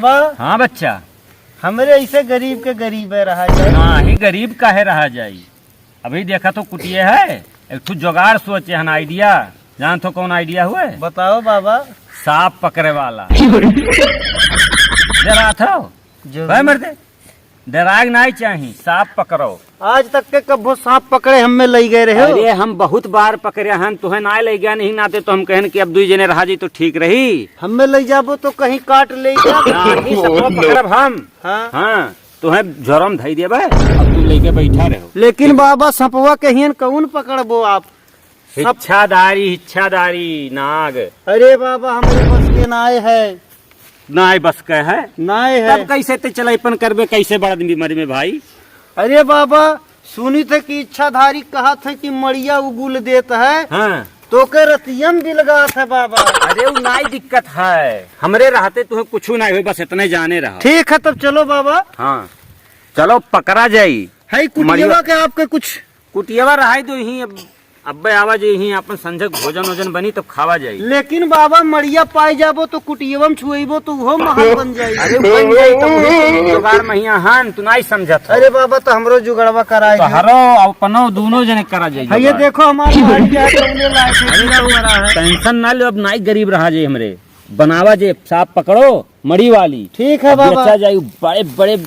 बाबा। हाँ बच्चा। हमरे ऐसे गरीब के गरीब है रहा जाए। ना ही गरीब काहे रहा जाई। अभी देखा तो कुटिये है, एक ठो जुगाड़ सोचे हन आइडिया। जान तो कौन आइडिया हुए? बताओ बाबा। सांप पकड़े वाला। डरा था भाई मरते डराग नहीं चाहिए, सांप पकड़ो। आज तक के कब्बो सांप पकड़े हमें ले गए रहे हो? अरे हम बहुत बार पकड़े हन, तुहे ना ले गया नहीं नाते तो हम कहन कि अब दुई जने रहा जी तो ठीक रही। हमें ले जाबो तो कहीं काट ले पकड़ब हम। हाँ तुहे झोरम धई दे भाई, अब तू लेके बैठा रहो। लेकिन बाबा सपवा कहीं कौन पकड़बो आप? इच्छाधारी नाग। अरे बाबा हमारे बस के नाय है। नाय बस का है? नाय है। तब कैसे ते चलाइपन करबे, कैसे बड़ा बीमारी में भाई? अरे बाबा सुनी थे कि इच्छाधारी कहा था कि मड़िया उगुल देता है। हाँ तो के रतियम भी लगा था बाबा। अरे वो नाई दिक्कत है, हमरे रहते तुहे कुछ नहीं हुई, बस इतने जाने रहा। ठीक है तब चलो बाबा। हाँ चलो पकड़ा जाई। है कुटिया के आपके कुछ? कुटियावा रहा दो ही, अब आवाज यही अपन संजक भोजन वोजन बनी तो खावा जाई। लेकिन बाबा मड़िया पाई जाबो तो कुटियवम छुएबो तो वो महल बन जाई। अरे बन जाई तो जुगाड़ महिया हान तू नहीं समझत। अरे बाबा तो हमरो जुगड़वा कराए तो हरो अपनो दोनों जने करा जाई। ये देखो हमारे भाई क्या करने लायक है। टेंशन ना लो, अब नाई गरीब रहा जाए हमरे। बनावा जे सांप पकड़ो मड़ी वाली। ठीक है बाबा। बेचा जाई। बड़े बड़े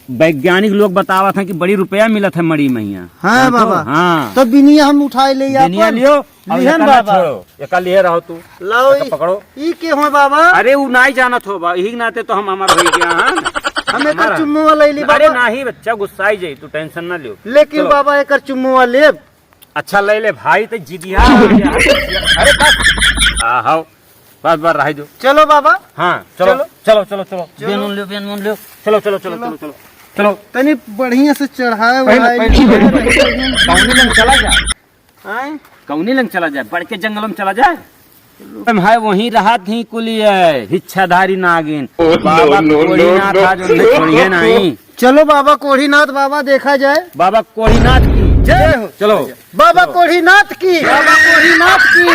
वैज्ञानिक लोग बतावा था कि बड़ी रुपया मिलत है मड़ी महिया। हाँ बाबा। हाँ तो बिनिया हम उठाए ले बिनिया लियो। बाबा एका लिए रहो तू लाओ पकड़ो। ई के हो बाबा? अरे वो नहीं जानत हो बा, यही नाते तो हम हमारा हो गया। हाँ हमें कर चुम्मू वाला ले बाबा। अरे नहीं बच्चा गुस्सा ही जाई, तू टेंशन ना लियो। लेकिन बाबा एक चुम्मू वाले अच्छा ले ले भाई तो जिदिया। अरे बस आओ बस बार रह दो। चलो बाबा। हाँ चलो चलो चलो चलो बेनून लियो बेनून लियो। चलो चलो चलो चलो चलो चलो तनी बढ़िया से चढ़ाए। कौनी लंग चला जाए, कौनी लंग चला जाए, बड़ के जंगलों में चला जाए। है वहीं रहा थी कुलिया इच्छाधारी नागिन। बाबा कोढ़ीनाथ था जो छोड़िए नहीं। चलो बाबा कोढ़ीनाथ बाबा देखा जाए। बाबा कोढ़ीनाथ की जय हो। चलो बाबा कोढ़ीनाथ की, बाबा कोढ़ीनाथ की,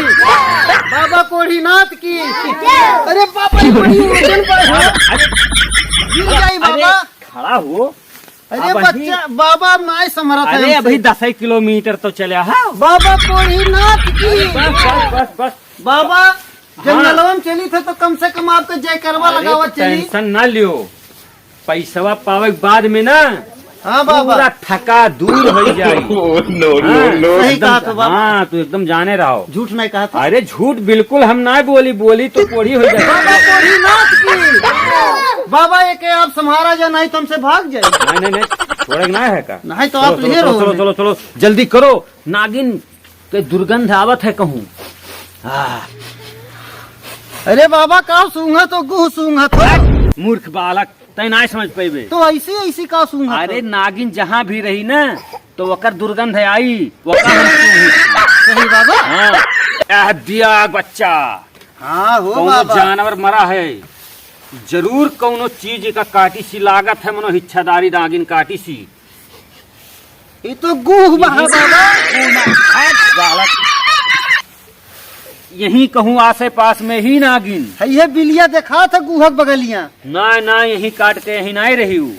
बाबा कोढ़ीनाथ की। अरे बाबा बाबा खड़ा हो। अरे बच्चा बाबा नाय समरत है। अरे अभी 10 किलोमीटर तो चले। हाँ बाबा कोढ़ीनाथ की। बस बस बस बाबा जंगलवा में चली थे तो कम से कम आपको जय करवा लगावा चली। टेंशन ना लियो, पैसवा पावे के बाद में ना। हाँ बाबा पूरा थका दूर हो जाए। सही कहा तो बाबा। हाँ तू एकदम जाने रहो, झूठ नहीं कहा था। अरे झूठ बिल्कुल हम ना बोली तो कोढ़ी हो जाए। बाबा कोढ़ीनाथ की। बाबा एक आप संहारा जा नहीं तो हमसे भाग जाए। नहीं छोड़े ना है का? नहीं तो आप ले रहो। चलो चलो चलो जल्दी करो, नागिन के दुर्गंध आवत है कहूँ। अरे बाबा का सूंघा तो गुह सूंघा तो। मूर्ख बालक तय ना समझ पेबे। तो ऐसी ऐसी का सूंघा? अरे नागिन जहाँ भी रही ना तो वकर दुर्गंध है आई। सही बाबा। हाँ दिया बच्चा। हाँ हो कौनो बाबा। जानवर मरा है जरूर, कौनो चीज का काटी सी लागत है, मनो इच्छाधारी नागिन काटी सी। ये तो गुह बाबा। बालक यही कहूँ आसे पास में ही नागिन ये बिलिया देखा था गुहक बगलिया। ना यही काट के यही नहीं रही हूँ,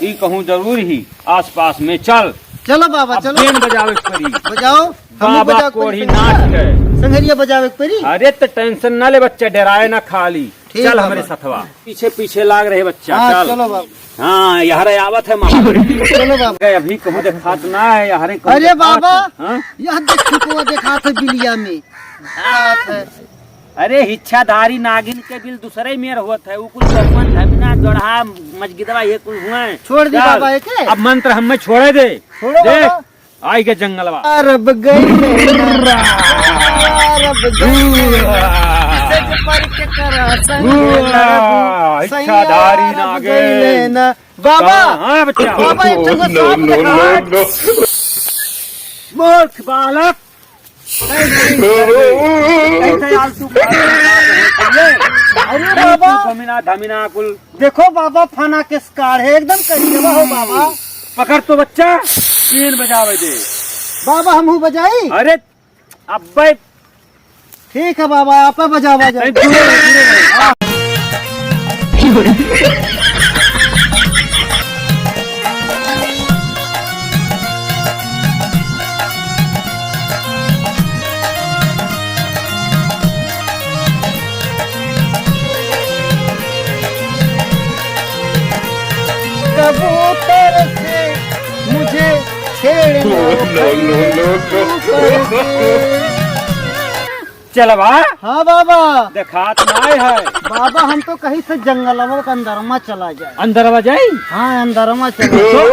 ये कहूँ जरूर ही आस पास में। चल चलो बाबा चलो। बेन बजावे परी। बजाओ बाबा कोढ़ीनाथ के संगरिया बजावे परी। अरे तो टेंशन ना ले बच्चा, डराए ना खाली। चल हमारे सथवा पीछे पीछे लाग रहे बच्चा। हाँ, चलो बाबा। हाँ यार आवत है महाबली। चलो बाबा। अभी कहूँ देखा तो ना है यार। अरे बाबा यहाँ देखा था बिलिया में। अरे इच्छाधारी नागिन के बिल दूसरे में होत है। वो कुछ भगवान धमिना गढ़ा मजगिदवा ये कुछ हुआ है। छोड़ दी बाबा एक। अब मंत्र हमें छोड़े दे। छोड़ो देख आई के जंगलवा। रब गई इच्छाधारी नागिन। बाबा। हाँ बच्चा। बाबा एक मूर्ख बालक अरे बाबा धमिना कुल देखो बाबा फना के स्कार है एकदम करिएगा हो बाबा। पकड़ तो बच्चा, बीन बजावे दे। बाबा हम बजाई। अरे अब ठीक है बाबा आप बजावा जाए। कबूतर से मुझे छेड़ना चल बा हाँ बाबा। देखात नाय है बाबा हम तो कहीं से जंगलवा के अंदरमा चला जाए। अंदर आ जाई हाँ अंदरमा चला जाए।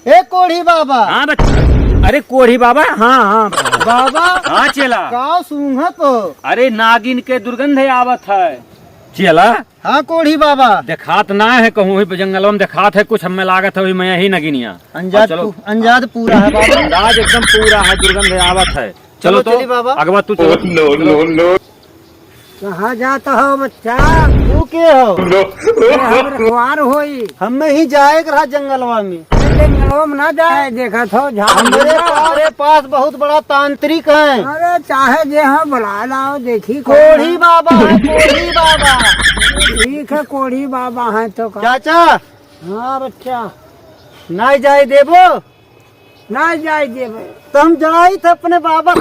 ए कोढ़ी बाबा। हाँ बच्चा। अरे कोढ़ी बाबा हाँ हाँ बाबा हाँ चला का सूंघ तो। अरे नागिन के दुर्गंध आवत है चला। हाँ कोढ़ी बाबा। देखात ना है कहूँ ही जंगल में देखात है कुछ हमें लागत है मैं ही नगिनिया अंजाद पूरा है बाबा। अंदाज एकदम पूरा है दुर्गंध आवत है। चलो तो बाबा अगवा तू चलो। कहाँ जाता हो बच्चा? तू के हो? हम रखवार होई। हमें ही जाए रहा जंगलवा में। जंगलवा में ना जाए देखा थो हमारे पास बहुत बड़ा तांत्रिक है। अरे चाहे जे हम बुला लाओ देखी। कोढ़ी बाबा है कोढ़ी बाबा। ठीक है कोढ़ी बाबा है तो चाचा। हाँ बच्चा ना जाए देवो ना जाए देवो तो हम जाए थे अपने बाबा से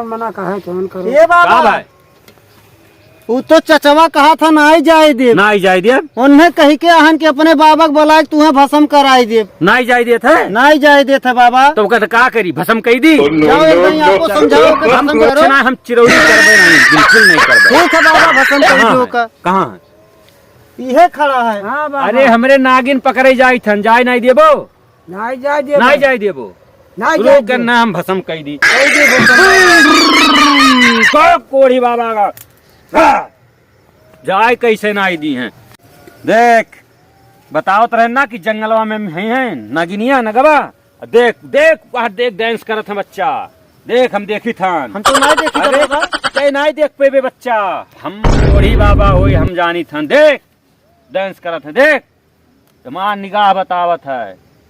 मना कहा करो। ये बाबा वो तो चचवा कहा था ना ही जाए दे ना ही जाए दे उन्हें कही के आहन के अपने बाबा बुलाए तुम्हें भस्म कराई दे ना ही जाए दे थे ना ही जाए दे थे बाबा। तो कहते का करी भस्म कही दी। जाओ एक आपको समझाओ कि भस्म करो। हम चिरौरी करबे नहीं बिल्कुल नहीं करबे। ठीक है बाबा भस्म कर दो का। कहाँ यह खड़ा है। हाँ बाबा। अरे हमरे नागिन पकड़े जाई थन जाए नहीं देबो नहीं जाए देबो नहीं जाए देबो नहीं करना हम भस्म कही दी। कोढ़ी बाबा का जाए कैसे ना दी हैं। देख बताओ तो रहना कि जंगलवा में हैं नागिनिया नगवा। देख देख वहाँ देख डांस करत है बच्चा। देख हम देखी थान। हम तो नहीं देखी। अरे नहीं देख पेबे बच्चा हम कोढ़ी बाबा होई हम जानी थान। देख डांस करत है देख तुम्हार निगाह बतावत है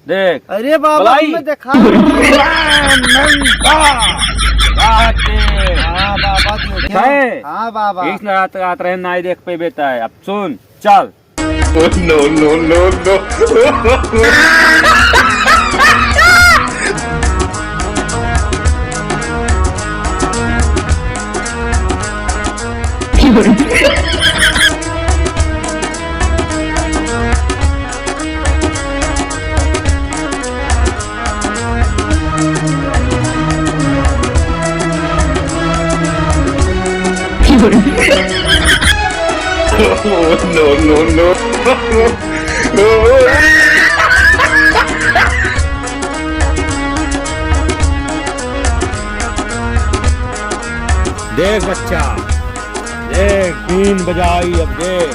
देख। अरे बाबा मैं देखा। हाँ बाबा इस रात रहे नाई देख पे बेटा है। अब सुन चल। no. देख बच्चा देख 3 बजाई अब देख।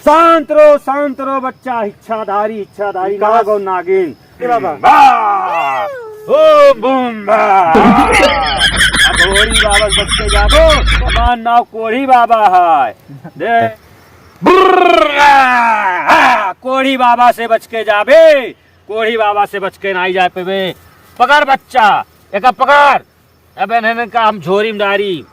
शांत रो बच्चा। इच्छाधारी नागो नागिन कोढ़ी बाबा बच के जाबो हमार नाव कोढ़ी बाबा है। देख कोढ़ी बाबा से बच के जाबे कोढ़ी बाबा से बच के नहीं जा पेबे। पकड़ बच्चा एक पकड़ अब इन्हें का हम झोरी में डारी।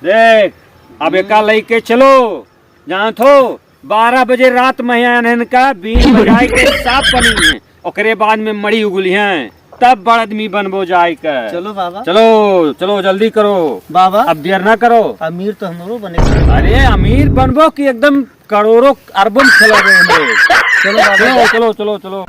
देख अब एक लेके चलो जहाँ थो 12 बजे रात में इनका बीन बजाई के साफ बनी है। ओकरे बाद में मड़ी उगली है तब बड़ आदमी बनबो जाए कर। चलो बाबा चलो जल्दी करो बाबा। अब देर ना करो। अमीर तो हम बने। अरे अमीर बनबो कि एकदम करोड़ों अरबों चला गए। चलो बाबा चलो।